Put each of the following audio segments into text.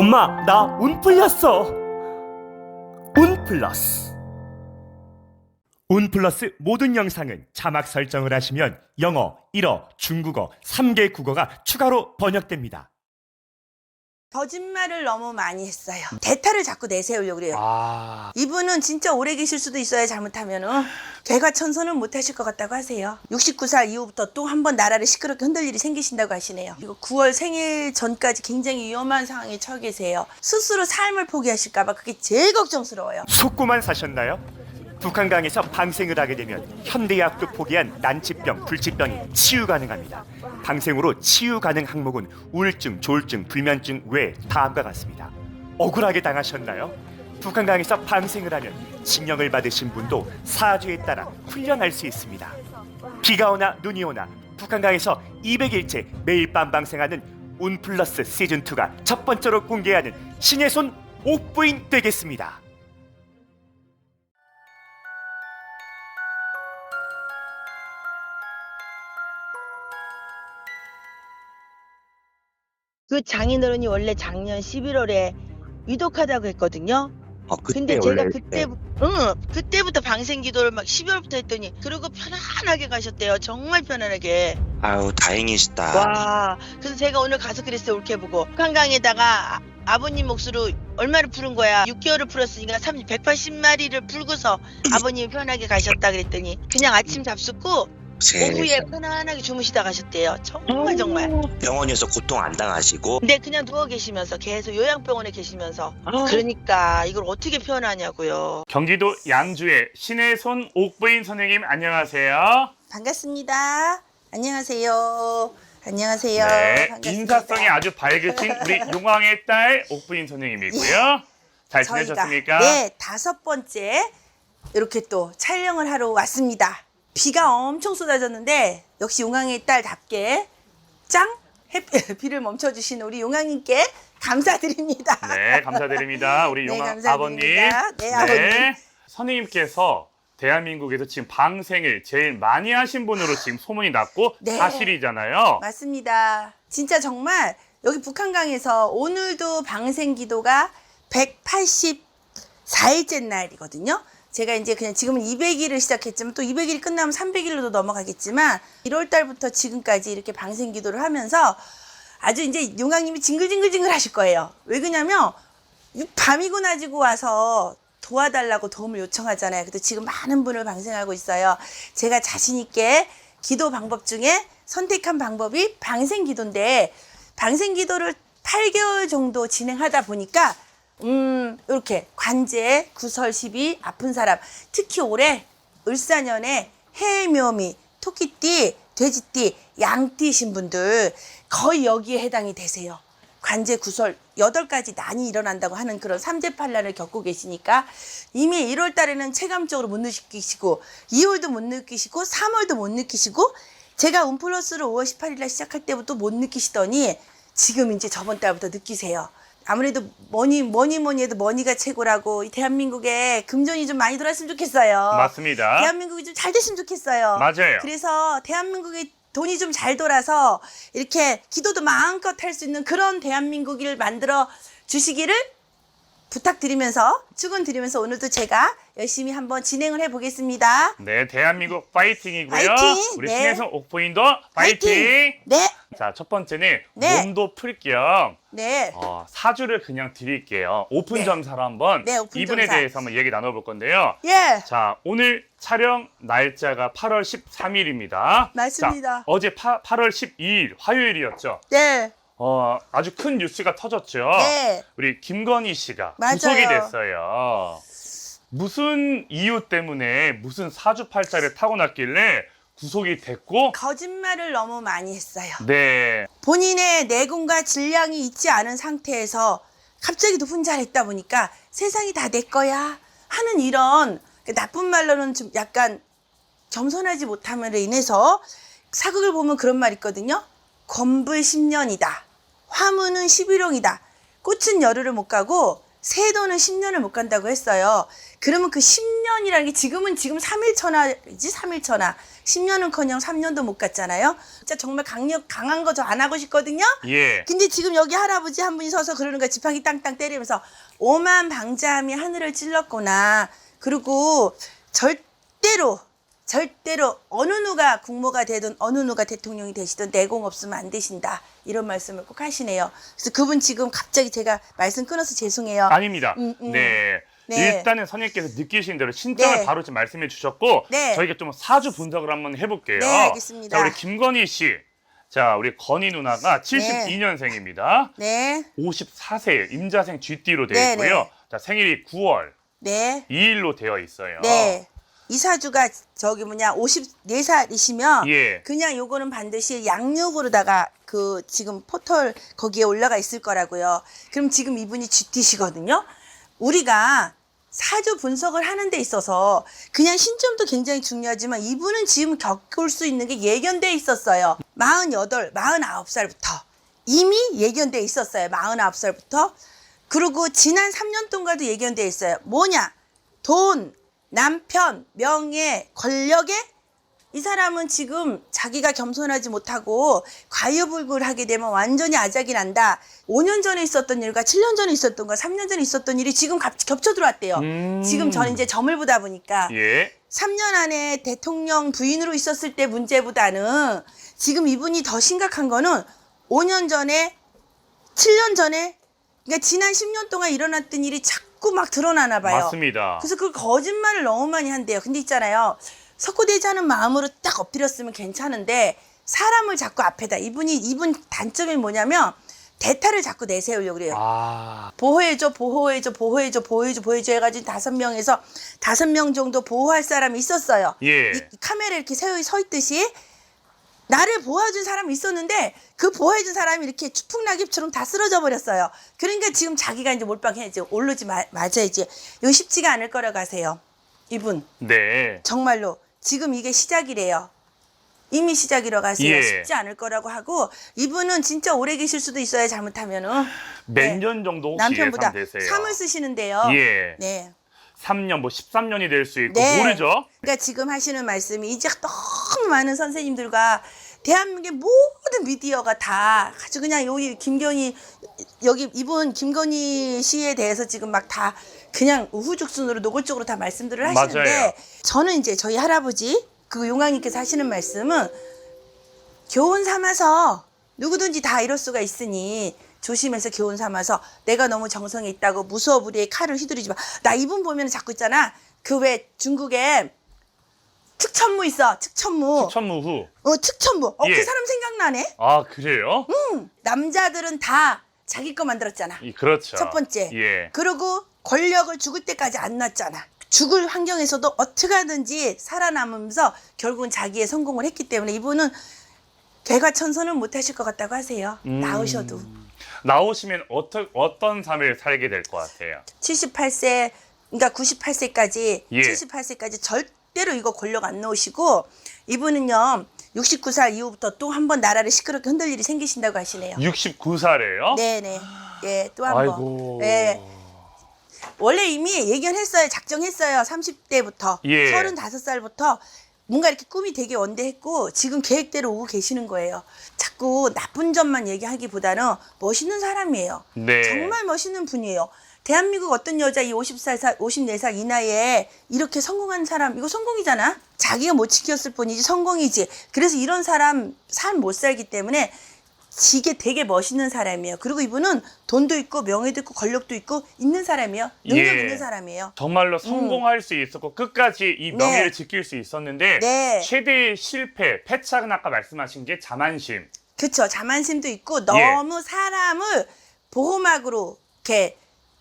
엄마, 나 운 풀렸어. 운 플러스. 운 플러스 모든 영상은 자막 설정을 하시면 영어, 일어, 중국어 3개 국어가 추가로 번역됩니다. 거짓말을 너무 많이 했어요. 대타를 자꾸 내세우려고 그래요. 이분은 진짜 오래 계실 수도 있어요. 잘못하면은 개과천선은 못 하실 것 같다고 하세요. 69살 이후부터 또 한 번 나라를 시끄럽게 흔들 일이 생기신다고 하시네요. 그리고 9월 생일 전까지 굉장히 위험한 상황에 처해 계세요. 스스로 삶을 포기하실까 봐 그게 제일 걱정스러워요. 속고만 사셨나요? 북한강에서 방생을 하게 되면 현대의학도 포기한 난치병, 불치병이 치유 가능합니다. 방생으로 치유 가능 항목은 우울증, 조울증, 불면증 외 다음과 같습니다. 억울하게 당하셨나요? 북한강에서 방생을 하면 징역을 받으신 분도 사주에 따라 훈련할 수 있습니다. 비가 오나 눈이 오나 북한강에서 200일째 매일 밤 방생하는 운 플러스 시즌2가 첫 번째로 공개하는 신의 손 옥부인 되겠습니다. 그 장인어른이 원래 작년 11월에 위독하다고 했거든요. 근데 그때 제가 원래 그때부터 방생 기도를 막 12월부터 했더니 그러고 편안하게 가셨대요. 정말 편안하게. 아유 다행이시다. 와, 그래서 제가 오늘 가서 그랬어요. 올케보고 한강에다가 아버님 몫으로 얼마를 푸른 거야? 6개월을 풀었으니까 180마리를 풀고서 아버님이 편하게 가셨다 그랬더니 그냥 아침 잡숫고 오후에 편안하게 주무시다 가셨대요. 정말 병원에서 고통 안 당하시고. 근데 그냥 누워 계시면서 계속 요양병원에 계시면서 그러니까 이걸 어떻게 표현하냐고요. 경기도 양주의 신의 손 옥부인 선생님 안녕하세요. 반갑습니다. 안녕하세요. 안녕하세요. 네, 반갑습니다. 인사성이 아주 밝으신 우리 용왕의 딸 옥부인 선생님이고요. 잘 지내셨습니까? 네, 5번째 이렇게 또 촬영을 하러 왔습니다. 비가 엄청 쏟아졌는데 역시 용왕의 딸답게 짱 비를 멈춰주신 우리 용왕님께 감사드립니다. 네, 감사드립니다. 우리 네, 용왕 감사드립니다. 아버님. 네, 아버님. 선생님께서 대한민국에서 지금 방생을 제일 많이 하신 분으로 지금 소문이 났고 네. 사실이잖아요. 맞습니다. 진짜 정말 여기 북한강에서 오늘도 방생기도가 184일째 날이거든요. 제가 이제 그냥 지금은 200일을 시작했지만 또 200일이 끝나면 300일로도 넘어가겠지만 1월 달부터 지금까지 이렇게 방생기도를 하면서 아주 이제 용왕님이 징글징글 하실 거예요. 왜 그러냐면 밤이고 낮이고 와서 도와달라고 도움을 요청하잖아요. 근데 지금 많은 분을 방생하고 있어요. 제가 자신 있게 기도 방법 중에 선택한 방법이 방생기도인데 방생기도를 8개월 정도 진행하다 보니까 이렇게 관제, 구설, 시비, 아픈 사람 특히 올해 을사년에 해묘미, 토끼띠, 돼지띠, 양띠신 분들 거의 여기에 해당이 되세요. 관제, 구설 8가지 난이 일어난다고 하는 그런 삼재팔란을 겪고 계시니까 이미 1월 달에는 체감적으로 못 느끼시고 2월도 못 느끼시고 3월도 못 느끼시고 제가 운플러스를 5월 18일 날 시작할 때부터 못 느끼시더니 지금 이제 저번 달부터 느끼세요. 아무래도 뭐니 해도 머니가 최고라고 이 대한민국에 금전이 좀 많이 들어왔으면 좋겠어요. 맞습니다. 대한민국이 좀 잘 됐으면 좋겠어요. 맞아요. 그래서 대한민국에 돈이 좀 잘 돌아서 이렇게 기도도 마음껏 할 수 있는 그런 대한민국을 만들어 주시기를 부탁드리면서 축원드리면서 오늘도 제가 열심히 한번 진행을 해보겠습니다. 네, 대한민국 파이팅이고요. 파이팅! 우리 네. 신혜성 옥부인도 파이팅! 네, 자, 첫 번째는 네. 몸도 풀 겸 네. 사주를 그냥 드릴게요. 오픈 점사로 한번 네, 오픈 이분에 점사. 대해서 한번 얘기 나눠볼 건데요. 예. 자, 오늘 촬영 날짜가 8월 13일입니다. 맞습니다. 자, 어제 8월 12일 화요일이었죠. 네. 아주 큰 뉴스가 터졌죠. 네. 우리 김건희 씨가 맞아요. 구속이 됐어요. 무슨 이유 때문에 무슨 사주팔자를 타고났길래 구속이 됐고, 거짓말을 너무 많이 했어요. 네, 본인의 내공과 질량이 있지 않은 상태에서 갑자기 높은 자를 했다 보니까 세상이 다 내 거야 하는 이런 나쁜 말로는 좀 약간 겸손하지 못함으로 인해서 사극을 보면 그런 말 있거든요. 건불 10년이다. 화무는 11홍이다. 꽃은 열흘을 못 가고 세도는 10년을 못 간다고 했어요. 그러면 그 10년이라는 게 지금 3일천하지 3일천하. 10년은커녕 3년도 못 갔잖아요. 진짜 정말 강한 거 저 안 하고 싶거든요. 예. 근데 지금 여기 할아버지 한 분이 서서 그러는 거야. 지팡이 땅땅 때리면서 오만 방자함이 하늘을 찔렀구나. 그리고 절대로 어느 누가 국모가 되든 어느 누가 대통령이 되시든 내공 없으면 안 되신다. 이런 말씀을 꼭 하시네요. 그래서 그분 지금 갑자기 제가 말씀 끊어서 죄송해요. 아닙니다. 네. 네. 일단은 선생님께서 느끼신 대로 신점을 네. 바로 지금 말씀해 주셨고 네. 저희가 좀 사주 분석을 한번 해볼게요. 네, 알겠습니다. 자, 우리 김건희 씨. 자, 우리 건희 누나가 72년생입니다. 네. 54세 임자생 쥐띠로 되어 네, 있고요. 네. 자, 생일이 9월 네. 2일로 되어 있어요. 네. 이 사주가 54살이시면 예. 그냥 요거는 반드시 양육으로다가 그 지금 포털 거기에 올라가 있을 거라고요. 그럼 지금 이분이 쥐띠시거든요. 우리가 사주 분석을 하는 데 있어서 그냥 신점도 굉장히 중요하지만 이분은 지금 겪을 수 있는 게 예견돼 있었어요. 48, 49살부터 이미 예견돼 있었어요. 49살부터. 그리고 지난 3년 동안도 예견돼 있어요. 뭐냐? 돈, 남편, 명예, 권력에 이 사람은 지금 자기가 겸손하지 못하고 과유불급하게 되면 완전히 아작이 난다. 5년 전에 있었던 일과 7년 전에 있었던 거, 3년 전에 있었던 일이 지금 겹쳐 들어왔대요. 지금 저는 이제 점을 보다 보니까 예. 3년 안에 대통령 부인으로 있었을 때 문제보다는 지금 이분이 더 심각한 거는 5년 전에, 7년 전에, 그러니까 지난 10년 동안 일어났던 일이 자꾸 막 드러나나 봐요. 맞습니다. 그래서 그 거짓말을 너무 많이 한대요. 근데 있잖아요. 석고되지 않은 마음으로 딱 엎드렸으면 괜찮은데 사람을 자꾸 앞에다 이분 단점이 뭐냐면 대타를 자꾸 내세우려고 그래요. 아. 보호해줘 해가지고 5명에서 5명 정도 보호할 사람이 있었어요. 예. 이 카메라에 이렇게 서 있듯이 나를 보호해준 사람이 있었는데 그 보호해준 사람이 이렇게 추풍낙엽처럼 다 쓰러져 버렸어요. 그러니까 지금 자기가 이제 몰빵해야지 오르지 맞아야지. 이거 쉽지가 않을 거라고 하세요. 이분 네. 정말로 지금 이게 시작이래요. 이미 시작이라고 하세요. 예. 쉽지 않을 거라고 하고 이분은 진짜 오래 계실 수도 있어요. 잘못하면은 몇 년 정도 혹시 남편보다 예상되세요? 3을 쓰시는데요. 예. 네. 3년 뭐 13년이 될 수 있고 네. 모르죠. 그러니까 지금 하시는 말씀이 이제 너무 많은 선생님들과 대한민국의 모든 미디어가 다 아주 그냥 여기 김건희 여기 이분 김건희 씨에 대해서 지금 막 다 그냥 우후죽순으로 노골적으로 다 말씀들을 하시는데 맞아요. 저는 이제 저희 할아버지 그 용왕님께서 하시는 말씀은 교훈 삼아서 누구든지 다 이럴 수가 있으니 조심해서 교훈 삼아서 내가 너무 정성이 있다고 무서워부리의 칼을 휘두르지 마. 나 이분 보면 자꾸 있잖아. 그 왜 중국에 특천무 있어. 특천무. 천무후. 특천무. 예. 그 사람 생각나네. 아, 그래요? 남자들은 다 자기 거 만들었잖아. 그렇죠. 첫 번째. 예. 그리고 권력을 죽을 때까지 안 놨잖아. 죽을 환경에서도 어떻게 하든지 살아남으면서 결국은 자기의 성공을 했기 때문에 이분은 개과천선은 못 하실 것 같다고 하세요. 나으셔도. 나오시면 어떤 삶을 살게 될 것 같아요? 78세, 그러니까 98세까지, 예. 78세까지 절대로 이거 권력 안 놓으시고 이분은요. 69살 이후부터 또 한 번 나라를 시끄럽게 흔들 일이 생기신다고 하시네요. 69살이에요? 네네. 예, 또 한 번. 아이고. 네. 원래 이미 예견했어요. 작정했어요. 30대부터. 예. 35살부터 뭔가 이렇게 꿈이 되게 원대했고 지금 계획대로 오고 계시는 거예요. 자꾸 나쁜 점만 얘기하기보다는 멋있는 사람이에요. 네. 정말 멋있는 분이에요. 대한민국 어떤 여자 이 54살 이 나이에 이렇게 성공한 사람 이거 성공이잖아. 자기가 못 지켰을 뿐이지 성공이지. 그래서 이런 사람 삶 못 살기 때문에 지게 되게 멋있는 사람이에요. 그리고 이분은 돈도 있고 명예도 있고 권력도 있고 있는 사람이에요. 능력 예. 있는 사람이에요. 정말로 성공할 수 있었고 끝까지 이 명예를 네. 지킬 수 있었는데 네. 최대의 실패, 패착은 아까 말씀하신 게 자만심. 그렇죠. 자만심도 있고 너무 사람을 보호막으로 이렇게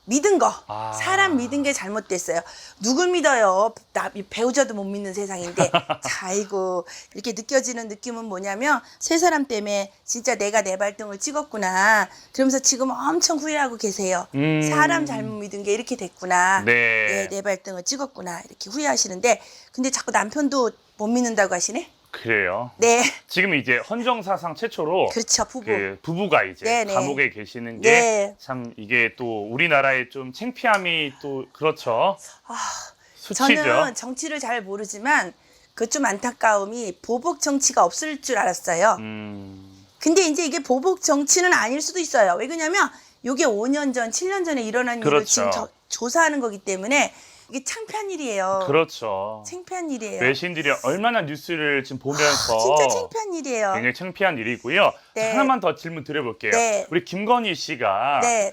믿은 거. 아. 사람 믿은 게 잘못됐어요. 누굴 믿어요? 나 배우자도 못 믿는 세상인데. 자, 아이고. 이렇게 느껴지는 느낌은 뭐냐면 세 사람 때문에 진짜 내가 내 발등을 찍었구나. 그러면서 지금 엄청 후회하고 계세요. 사람 잘못 믿은 게 이렇게 됐구나. 네. 내 발등을 찍었구나. 이렇게 후회하시는데 근데 자꾸 남편도 못 믿는다고 하시네? 그래요. 네, 지금 이제 헌정사상 최초로 그렇죠, 부부. 그 부부가 이제 네네. 감옥에 계시는 게 네. 참 이게 또 우리나라의 좀 창피함이 또 그렇죠. 수치죠. 저는 정치를 잘 모르지만 그 좀 안타까움이 보복 정치가 없을 줄 알았어요. 근데 이제 이게 보복 정치는 아닐 수도 있어요. 왜 그러냐면 이게 5년 전, 7년 전에 일어난 일을 그렇죠. 지금 조사하는 거기 때문에 이게 창피한 일이에요. 그렇죠. 창피한 일이에요. 외신들이 얼마나 뉴스를 지금 보면서 진짜 창피한 일이에요. 굉장히 창피한 일이고요. 네. 하나만 더 질문 드려볼게요. 네. 우리 김건희 씨가 네.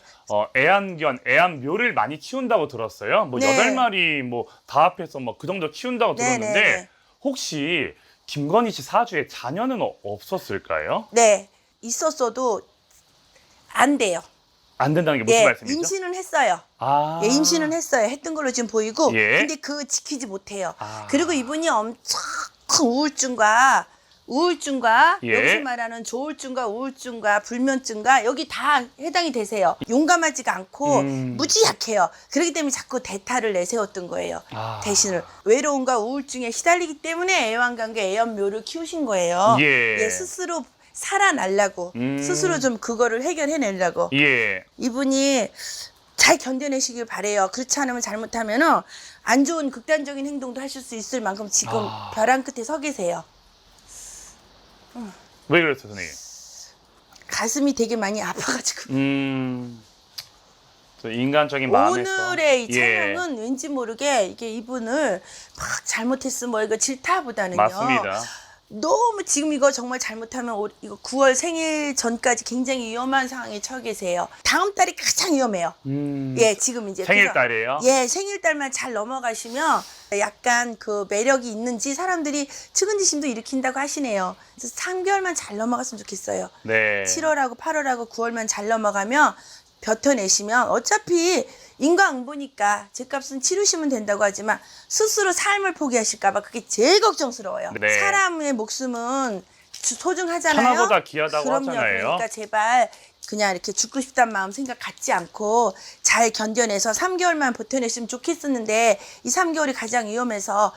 애완묘를 많이 키운다고 들었어요. 뭐 네. 8마리 뭐 다 합해서 뭐 그 정도 키운다고 네, 들었는데 네, 네. 혹시 김건희 씨 사주에 자녀는 없었을까요? 네, 있었어도 안 돼요. 안 된다는 게 무슨 예, 말씀이죠? 임신은 했어요. 아. 예, 임신은 했어요. 했던 걸로 지금 보이고, 예. 근데 그 지키지 못해요. 아. 그리고 이분이 엄청 큰 우울증과 예. 여기서 말하는 조울증과 우울증과 불면증과 여기 다 해당이 되세요. 용감하지가 않고 무지 약해요. 그렇기 때문에 자꾸 대타를 내세웠던 거예요. 아. 대신을 외로움과 우울증에 시달리기 때문에 애완관계 애완묘를 키우신 거예요. 예. 스스로 살아나려고 스스로 좀 그거를 해결해내려고 예. 이분이 잘 견뎌내시길 바래요. 그렇지 않으면 잘못하면은 안 좋은 극단적인 행동도 하실 수 있을 만큼 지금 벼랑 끝에 서 계세요. 왜 그랬어요, 선생님? 가슴이 되게 많이 아파가지고. 저 인간적인 마음에서 오늘의 이 예. 촬영은 왠지 모르게 이게 이분을 막 잘못했으면 뭐 이거 질타보다는요. 맞습니다. 너무 지금 이거 정말 잘못하면 이거 9월 생일 전까지 굉장히 위험한 상황에 처해 계세요. 다음 달이 가장 위험해요. 예, 지금 이제 생일달이에요? 예, 생일달만 잘 넘어가시면 약간 그 매력이 있는지 사람들이 측은지심도 일으킨다고 하시네요. 그래서 3개월만 잘 넘어갔으면 좋겠어요. 네. 7월하고 8월하고 9월만 잘 넘어가면 벼텨내시면 어차피 인과응보니까 죗값은 치르시면 된다고 하지만 스스로 삶을 포기하실까봐 그게 제일 걱정스러워요. 네. 사람의 목숨은 소중하잖아요. 천하보다 귀하다고 그럼요. 하잖아요. 그러니까 제발 그냥 이렇게 죽고 싶다는 마음 생각 갖지 않고 잘 견뎌내서 3개월만 버텨냈으면 좋겠었는데 이 3개월이 가장 위험해서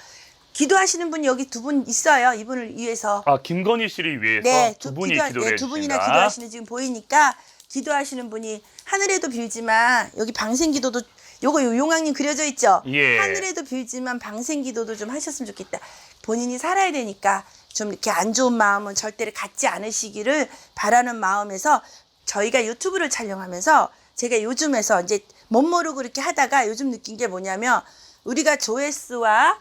기도하시는 분이 여기 두 분 있어요. 이분을 위해서. 아, 김건희 씨를 위해서 네, 두 분이 기도를 네, 두 분이나 해주신다. 기도하시는 지금 보이니까 기도하시는 분이 하늘에도 빌지만 여기 방생기도도 요거 용왕님 그려져 있죠? 예. 하늘에도 빌지만 방생기도도 좀 하셨으면 좋겠다. 본인이 살아야 되니까 좀 이렇게 안 좋은 마음은 절대로 갖지 않으시기를 바라는 마음에서 저희가 유튜브를 촬영하면서 제가 요즘에서 이제 못 모르고 이렇게 하다가 요즘 느낀 게 뭐냐면 우리가 조회수와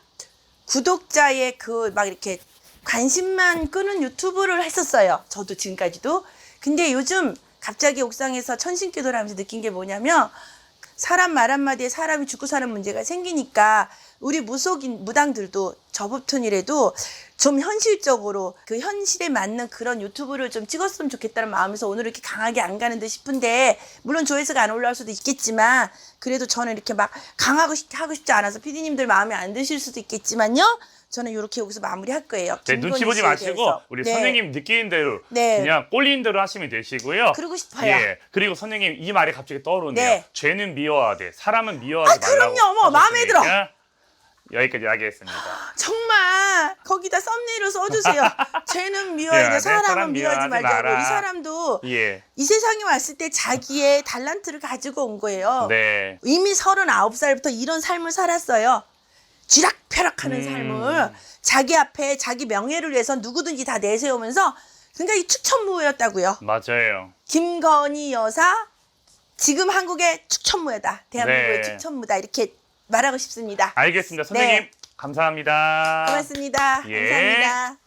구독자의 그 막 이렇게 관심만 끄는 유튜브를 했었어요. 저도 지금까지도. 근데 요즘 갑자기 옥상에서 천신기도를 하면서 느낀 게 뭐냐면 사람 말 한마디에 사람이 죽고 사는 문제가 생기니까 우리 무속인 무당들도 저부터이라도 좀 현실적으로 그 현실에 맞는 그런 유튜브를 좀 찍었으면 좋겠다는 마음에서 오늘 이렇게 강하게 안 가는 듯 싶은데 물론 조회수가 안 올라올 수도 있겠지만 그래도 저는 이렇게 막 하고 싶지 않아서 PD님들 마음에 안 드실 수도 있겠지만요. 저는 이렇게 여기서 마무리할 거예요. 네, 눈치 보지 씨에 마시고 대해서. 우리 네. 선생님 느끼는 대로 네. 그냥 꼴리는 대로 하시면 되시고요. 그러고 싶어요. 예. 그리고 선생님 이 말이 갑자기 떠오르네요. 네. 죄는 미워하되 사람은 미워하지 말라고. 그럼요. 어머, 마음에 들어. 하셨으니까 여기까지 하겠습니다. 정말 거기다 썸네일을 써주세요. 죄는 미워야 돼. 사람은 미워하지 말자고. 이 사람도 예. 이 세상에 왔을 때 자기의 달란트를 가지고 온 거예요. 네. 이미 39살부터 이런 삶을 살았어요. 쥐락펴락하는 삶을 자기 앞에 자기 명예를 위해서 누구든지 다 내세우면서 굉장히 축천무였다고요. 맞아요. 김건희 여사 지금 한국의 축천무다. 대한민국의 네. 축천무다. 이렇게 말하고 싶습니다. 알겠습니다. 선생님 네. 감사합니다. 고맙습니다. 예. 감사합니다.